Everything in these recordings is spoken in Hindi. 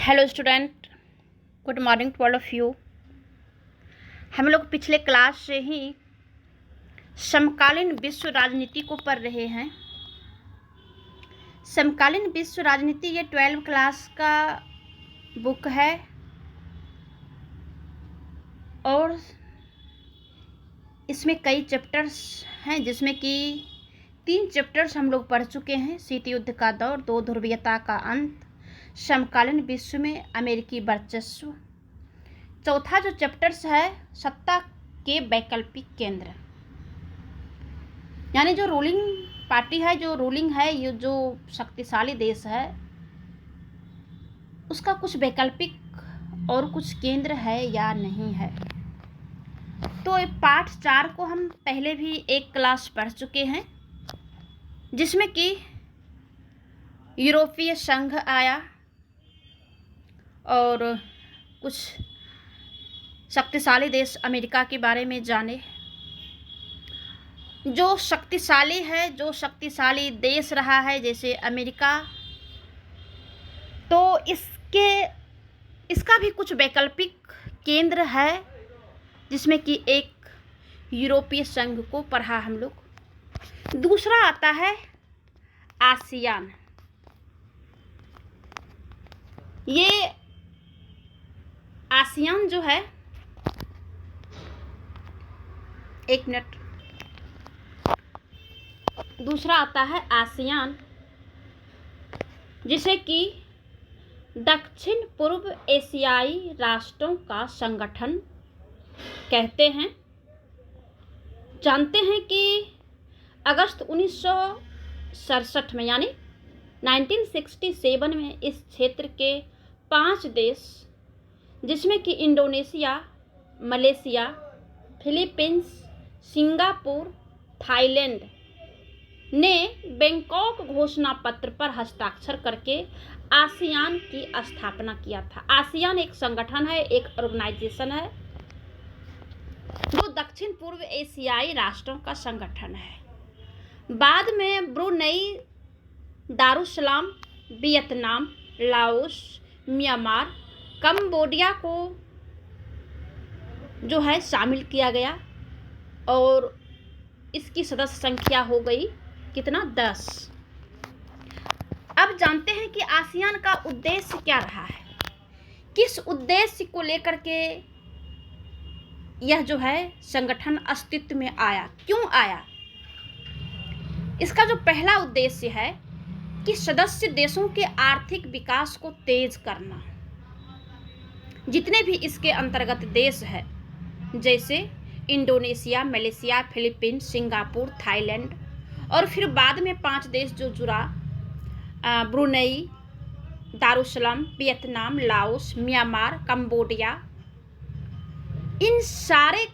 Hello student, good morning to all of you. हम लोग पिछले क्लास से ही समकालीन विश्व राजनीति को पढ़ रहे हैं। समकालीन विश्व राजनीति ये 12 क्लास का बुक है और इसमें कई चैप्टर्स हैं, जिसमें कि 3 चैप्टर्स हम लोग पढ़ चुके हैं। शीत युद्ध का दौर, दो ध्रुवीयता का अंत, समकालीन विश्व में अमेरिकी वर्चस्व। चौथा जो चैप्टर्स है, सत्ता के वैकल्पिक केंद्र, यानी जो रूलिंग पार्टी है, जो रूलिंग है, ये जो शक्तिशाली देश है, उसका कुछ वैकल्पिक और कुछ केंद्र है या नहीं है। तो पार्ट 4 को हम पहले भी एक क्लास पढ़ चुके हैं, जिसमें कि यूरोपीय संघ आया और कुछ शक्तिशाली देश अमेरिका के बारे में जाने। जो शक्तिशाली है, जो शक्तिशाली देश रहा है जैसे अमेरिका, तो इसका भी कुछ वैकल्पिक केंद्र है, जिसमें कि एक यूरोपीय संघ को पढ़ा हम लोग। दूसरा आता है आसियान। ये आसियान जो है, एक मिनट, दूसरा आता है आसियान, जिसे कि दक्षिण पूर्व एशियाई राष्ट्रों का संगठन कहते हैं। जानते हैं कि अगस्त 1967 में, यानी 1967 में इस क्षेत्र के 5 देश, जिसमें कि Indonesia, Malaysia, Philippines, Singapore, Thailand ने बैंकॉक घोषणा पत्र पर हस्ताक्षर करके आसियान की स्थापना किया था। आसियान एक संगठन है, एक ऑर्गेनाइजेशन है, जो दक्षिण पूर्व एशियाई राष्ट्रों का संगठन है। बाद में Brunei, Darussalam, Vietnam, Laos, Myanmar, Cambodia को जो है शामिल किया गया और इसकी सदस्य संख्या हो गई कितना, 10। अब जानते हैं कि आसियान का उद्देश्य क्या रहा है, किस उद्देश्य को लेकर के यह जो है संगठन अस्तित्व में आया, क्यों आया। इसका जो पहला उद्देश्य है कि सदस्य देशों के आर्थिक विकास को तेज करना। जितने भी इसके अंतर्गत देश है, जैसे Indonesia, Malaysia, Philippines, Singapore, Thailand, और फिर बाद में 5 देश जो जुड़ा, Brunei, Darussalam, Vietnam, Laos, Myanmar, Cambodia, इन सारे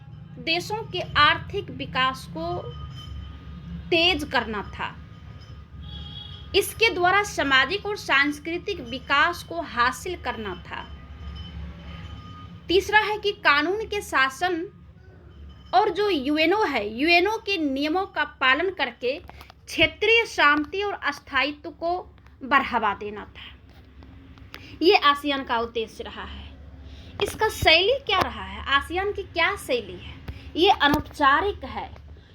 देशों के आर्थिक विकास को तेज करना था। इसके द्वारा सामाजिक और सांस्कृतिक विकास को हासिल करना था। तीसरा है कि कानून के शासन और जो यूएनओ है, यूएनओ के नियमों का पालन करके क्षेत्रीय शांति और स्थायित्व को बढ़ावा देना था। ये आसियान का उद्देश्य रहा है। इसका शैली क्या रहा है, आसियान की क्या शैली है। ये अनौपचारिक है,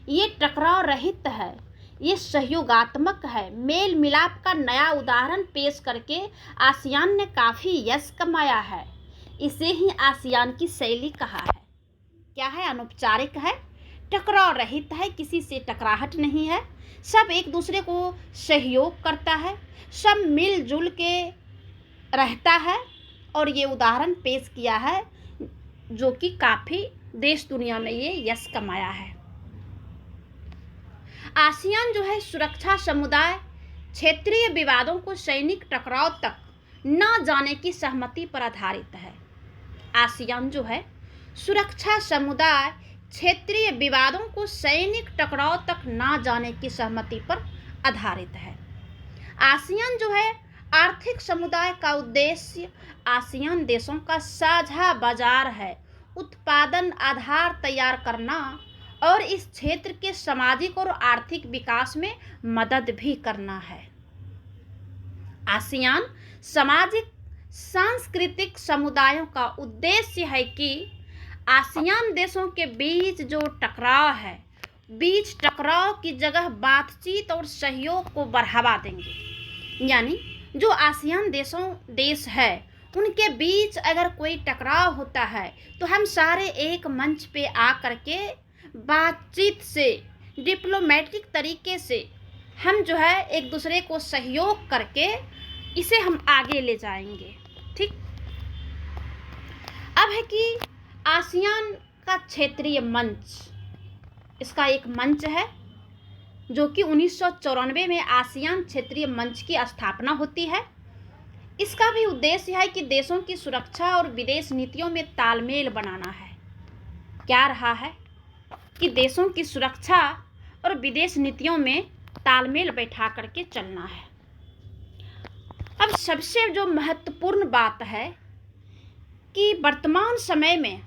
ये टकराव रहित है, ये सहयोगात्मक है। मेल मिलाप का नया उदाहरण पेश करके आसियान ने काफ़ी यश कमाया है। इसे ही आसियान की शैली कहा है। क्या है, अनौपचारिक है, टकराव रहित है, किसी से टकराहट नहीं है, सब एक दूसरे को सहयोग करता है, सब मिलजुल के रहता है, और ये उदाहरण पेश किया है जो कि काफ़ी देश दुनिया में ये यश कमाया है। आसियान जो है सुरक्षा समुदाय क्षेत्रीय विवादों को सैनिक टकराव तक न जाने की सहमति पर आधारित है। आसियान जो है सुरक्षा समुदाय क्षेत्रीय विवादों को सैनिक टकराव तक न जाने की सहमति पर आधारित है। आसियान जो है आर्थिक समुदाय का उद्देश्य आसियान देशों का साझा बाजार है, उत्पादन आधार तैयार करना और इस क्षेत्र के सामाजिक और आर्थिक विकास में मदद भी करना है। आसियान सामाजिक सांस्कृतिक समुदायों का उद्देश्य है कि आसियान देशों के बीच जो टकराव है, बीच टकराव की जगह बातचीत और सहयोग को बढ़ावा देंगे। यानी जो आसियान देश है उनके बीच अगर कोई टकराव होता है तो हम सारे एक मंच पे आ करके बातचीत से, डिप्लोमेटिक तरीके से हम जो है एक दूसरे को सहयोग करके इसे हम आगे ले जाएंगे। ठीक। अब है कि आसियान का क्षेत्रीय मंच, इसका एक मंच है जो कि 1994 में आसियान क्षेत्रीय मंच की स्थापना होती है। इसका भी उद्देश्य है कि देशों की सुरक्षा और विदेश नीतियों में तालमेल बनाना है। क्या रहा है कि देशों की सुरक्षा और विदेश नीतियों में तालमेल बैठा करके चलना है। अब सबसे जो महत्वपूर्ण बात है कि वर्तमान समय में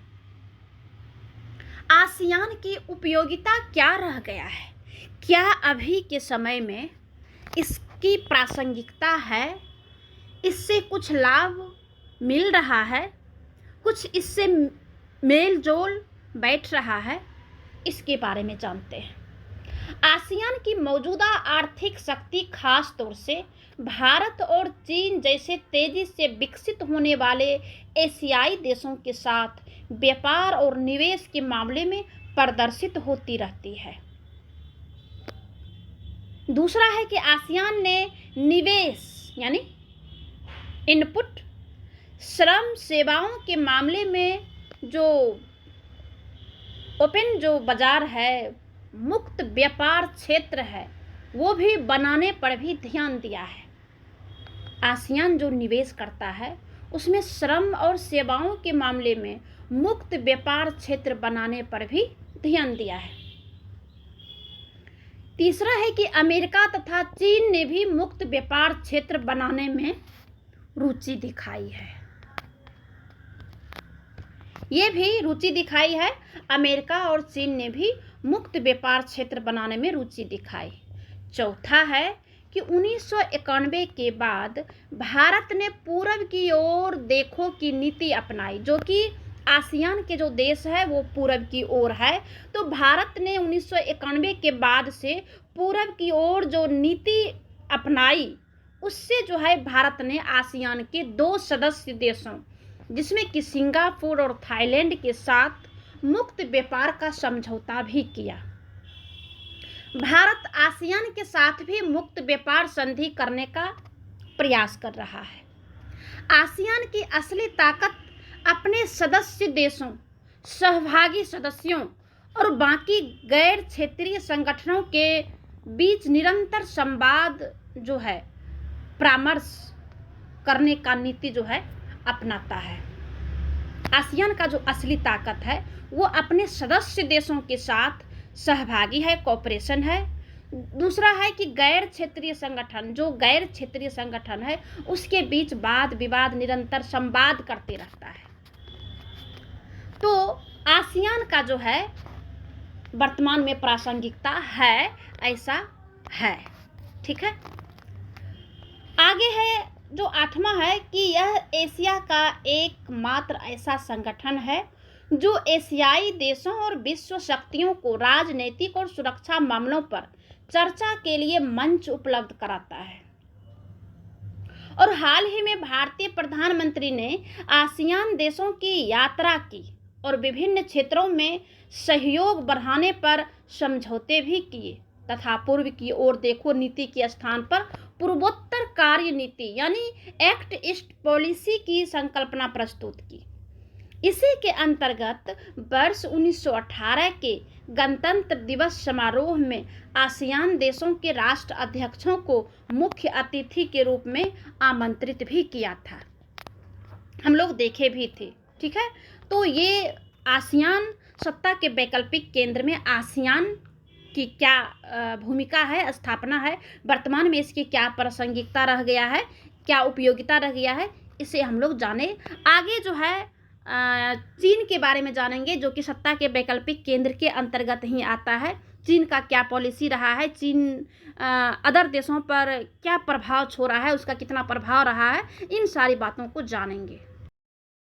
आसियान की उपयोगिता क्या रह गया है, क्या अभी के समय में इसकी प्रासंगिकता है, इससे कुछ लाभ मिल रहा है, कुछ इससे मेल जोल बैठ रहा है, इसके बारे में जानते हैं। आसियान की मौजूदा आर्थिक शक्ति खास तौर से भारत और चीन जैसे तेजी से विकसित होने वाले एशियाई देशों के साथ व्यापार और निवेश के मामले में प्रदर्शित होती रहती है। दूसरा है कि आसियान ने निवेश यानी इनपुट, श्रम, सेवाओं के मामले में जो ओपन जो बाजार है, मुक्त व्यापार क्षेत्र है, वो भी बनाने पर भी ध्यान दिया है। आसियान जो निवेश करता है उसमें श्रम और सेवाओं के मामले में मुक्त व्यापार क्षेत्र बनाने पर भी ध्यान दिया है। तीसरा है कि अमेरिका तथा चीन ने भी मुक्त व्यापार क्षेत्र बनाने में रुचि दिखाई है। ये भी रुचि दिखाई है, अमेरिका और चीन ने भी मुक्त व्यापार क्षेत्र बनाने में रुचि दिखाई। चौथा है कि 1991 के बाद भारत ने पूरब की ओर देखो की नीति अपनाई, जो कि आसियान के जो देश है वो पूरब की ओर है। तो भारत ने 1991 के बाद से पूरब की ओर जो नीति अपनाई, उससे जो है भारत ने आसियान के 2 सदस्य देशों जिसमें कि सिंगापुर और थाईलैंड के साथ मुक्त व्यापार का समझौता भी किया। भारत आसियान के साथ भी मुक्त व्यापार संधि करने का प्रयास कर रहा है। आसियान की असली ताकत अपने सदस्य देशों, सहभागी सदस्यों और बाकी गैर क्षेत्रीय संगठनों के बीच निरंतर संवाद जो है, परामर्श करने का नीति जो है अपनाता है। आसियान का जो असली ताकत है वो अपने सदस्य देशों के साथ सहभागी है, कोऑपरेशन है। दूसरा है कि गैर क्षेत्रीय संगठन, जो गैर क्षेत्रीय संगठन है उसके बीच वाद विवाद निरंतर संवाद करते रहता है। तो आसियान का जो है वर्तमान में प्रासंगिकता है, ऐसा है। ठीक है। आगे है जो 8वां है कि यह एशिया का एकमात्र ऐसा संगठन है जो एशियाई देशों और विश्व शक्तियों को राजनीतिक और सुरक्षा मामलों पर चर्चा के लिए मंच उपलब्ध कराता है। और हाल ही में भारतीय प्रधानमंत्री ने आसियान देशों की यात्रा की और विभिन्न क्षेत्रों में सहयोग बढ़ाने पर समझौते भी किए तथा पूर्व की ओर देखो नीति के स्थान पर पूर्वोत्तर कार्य नीति यानी एक्ट ईस्ट पॉलिसी की संकल्पना प्रस्तुत की। इसी के अंतर्गत वर्ष 1918 के गणतंत्र दिवस समारोह में आसियान देशों के राष्ट्र अध्यक्षों को मुख्य अतिथि के रूप में आमंत्रित भी किया था। हम लोग देखे भी थे। ठीक है। तो ये आसियान सत्ता के वैकल्पिक केंद्र में आसियान की क्या भूमिका है, स्थापना है, वर्तमान में इसकी क्या प्रासंगिकता रह गया है, क्या उपयोगिता रह गया है, इसे हम लोग जाने। आगे जो है चीन के बारे में जानेंगे, जो कि सत्ता के वैकल्पिक केंद्र के अंतर्गत ही आता है। चीन का क्या पॉलिसी रहा है, चीन अदर देशों पर क्या प्रभाव छोड़ा है, उसका कितना प्रभाव रहा है, इन सारी बातों को जानेंगे।